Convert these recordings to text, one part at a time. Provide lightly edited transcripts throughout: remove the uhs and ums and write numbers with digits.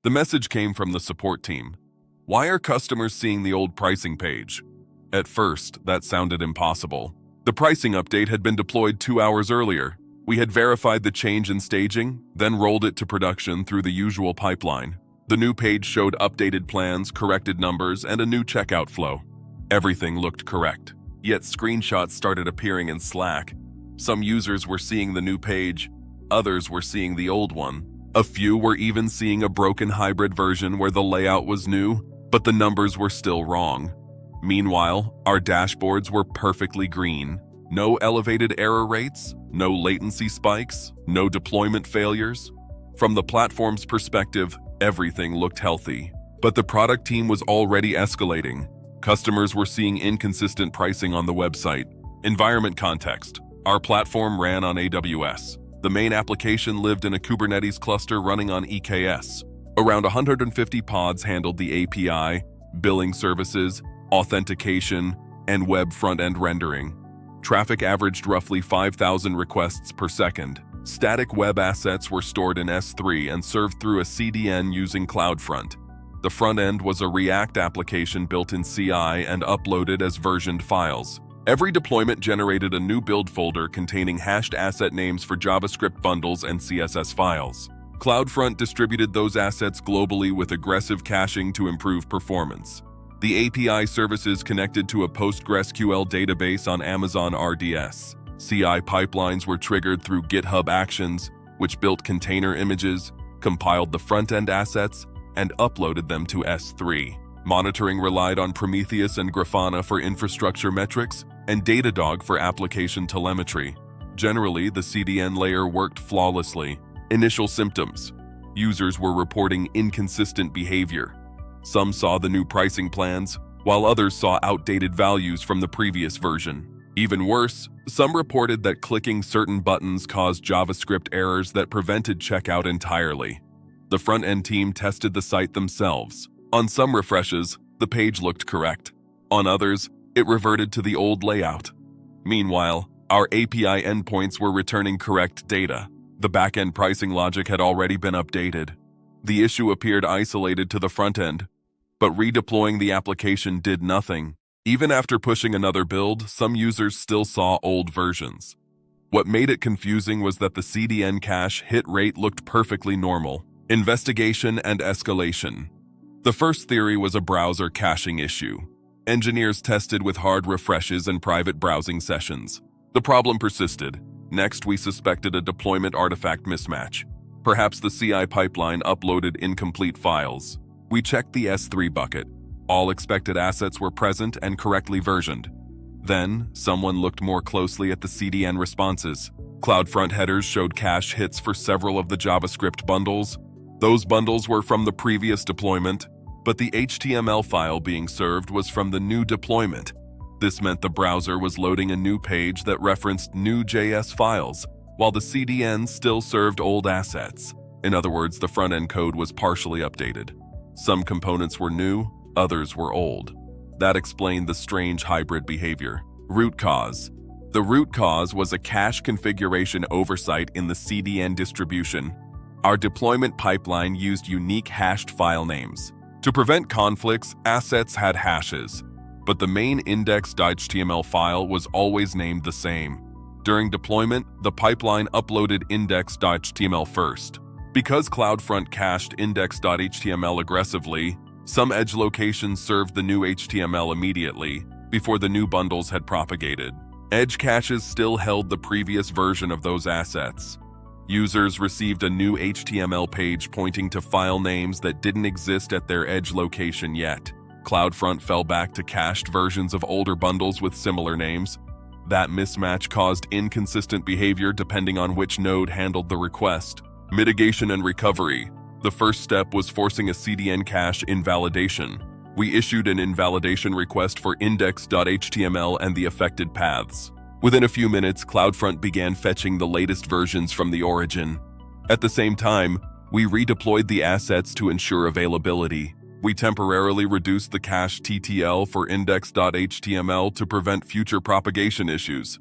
The message came from the support team. Why are customers seeing the old pricing page? At first, that sounded impossible. The pricing update had been deployed 2 hours earlier. We had verified the change in staging, then rolled it to production through the usual pipeline. The new page showed updated plans, corrected numbers, and a new checkout flow. Everything looked correct. Yet screenshots started appearing in Slack. Some users were seeing the new page, others were seeing the old one. A few were even seeing a broken hybrid version where the layout was new, but the numbers were still wrong. Meanwhile, our dashboards were perfectly green. No elevated error rates, no latency spikes, no deployment failures. From the platform's perspective, everything looked healthy. But the product team was already escalating. Customers were seeing inconsistent pricing on the website. Environment context. Our platform ran on AWS. The main application lived in a Kubernetes cluster running on EKS. Around 150 pods handled the API, billing services, authentication, and web front-end rendering. Traffic averaged roughly 5,000 requests per second. Static web assets were stored in S3 and served through a CDN using CloudFront. The front end was a React application built in CI and uploaded as versioned files. Every deployment generated a new build folder containing hashed asset names for JavaScript bundles and CSS files. CloudFront distributed those assets globally with aggressive caching to improve performance. The API services connected to a PostgreSQL database on Amazon RDS. CI pipelines were triggered through GitHub Actions, which built container images, compiled the front-end assets, and uploaded them to S3. Monitoring relied on Prometheus and Grafana for infrastructure metrics, and Datadog for application telemetry. Generally, the CDN layer worked flawlessly. Initial symptoms. Users were reporting inconsistent behavior. Some saw the new pricing plans, while others saw outdated values from the previous version. Even worse, some reported that clicking certain buttons caused JavaScript errors that prevented checkout entirely. The front-end team tested the site themselves. On some refreshes, the page looked correct. On others, it reverted to the old layout. Meanwhile, our API endpoints were returning correct data. The back-end pricing logic had already been updated. The issue appeared isolated to the front end, but redeploying the application did nothing. Even after pushing another build, some users still saw old versions. What made it confusing was that the CDN cache hit rate looked perfectly normal. Investigation and escalation. The first theory was a browser caching issue. Engineers tested with hard refreshes and private browsing sessions. The problem persisted. Next, we suspected a deployment artifact mismatch. Perhaps the CI pipeline uploaded incomplete files. We checked the S3 bucket. All expected assets were present and correctly versioned. Then, someone looked more closely at the CDN responses. CloudFront headers showed cache hits for several of the JavaScript bundles. Those bundles were from the previous deployment, but the HTML file being served was from the new deployment. This meant the browser was loading a new page that referenced new JS files, while the CDN still served old assets. In other words, the front-end code was partially updated. Some components were new, others were old. That explained the strange hybrid behavior. Root cause. The root cause was a cache configuration oversight in the CDN distribution. Our deployment pipeline used unique hashed file names. To prevent conflicts, assets had hashes, but the main index.html file was always named the same. During deployment, the pipeline uploaded index.html first. Because CloudFront cached index.html aggressively, some edge locations served the new HTML immediately, before the new bundles had propagated. Edge caches still held the previous version of those assets. Users received a new HTML page pointing to file names that didn't exist at their edge location yet. CloudFront fell back to cached versions of older bundles with similar names. That mismatch caused inconsistent behavior depending on which node handled the request. Mitigation and recovery. The first step was forcing a CDN cache invalidation. We issued an invalidation request for index.html and the affected paths. Within a few minutes, CloudFront began fetching the latest versions from the origin. At the same time, we redeployed the assets to ensure availability. We temporarily reduced the cache TTL for index.html to prevent future propagation issues.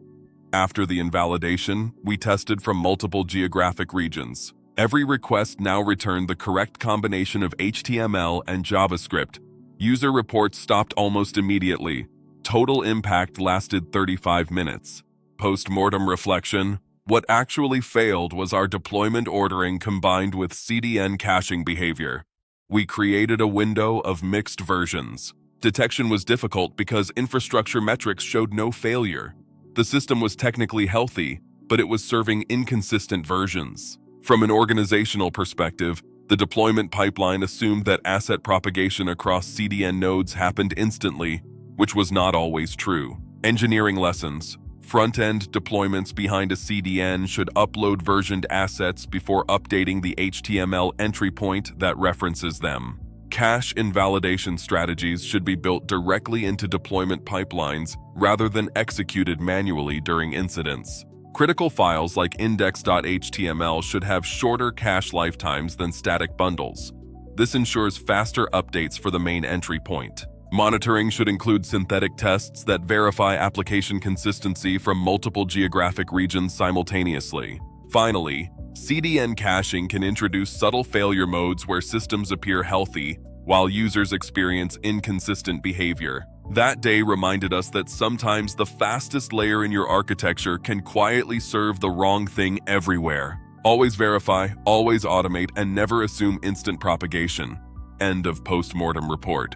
After the invalidation, we tested from multiple geographic regions. Every request now returned the correct combination of HTML and JavaScript. User reports stopped almost immediately. Total impact lasted 35 minutes. Post-mortem reflection: what actually failed was our deployment ordering combined with CDN caching behavior. We created a window of mixed versions. Detection was difficult because infrastructure metrics showed no failure. The system was technically healthy, but it was serving inconsistent versions. From an organizational perspective, the deployment pipeline assumed that asset propagation across CDN nodes happened instantly, which was not always true. Engineering lessons: front-end deployments behind a CDN should upload versioned assets before updating the HTML entry point that references them. Cache invalidation strategies should be built directly into deployment pipelines rather than executed manually during incidents. Critical files like index.html should have shorter cache lifetimes than static bundles. This ensures faster updates for the main entry point. Monitoring should include synthetic tests that verify application consistency from multiple geographic regions simultaneously. Finally, CDN caching can introduce subtle failure modes where systems appear healthy while users experience inconsistent behavior. That day reminded us that sometimes the fastest layer in your architecture can quietly serve the wrong thing everywhere. Always verify, always automate, and never assume instant propagation. End of post-mortem report.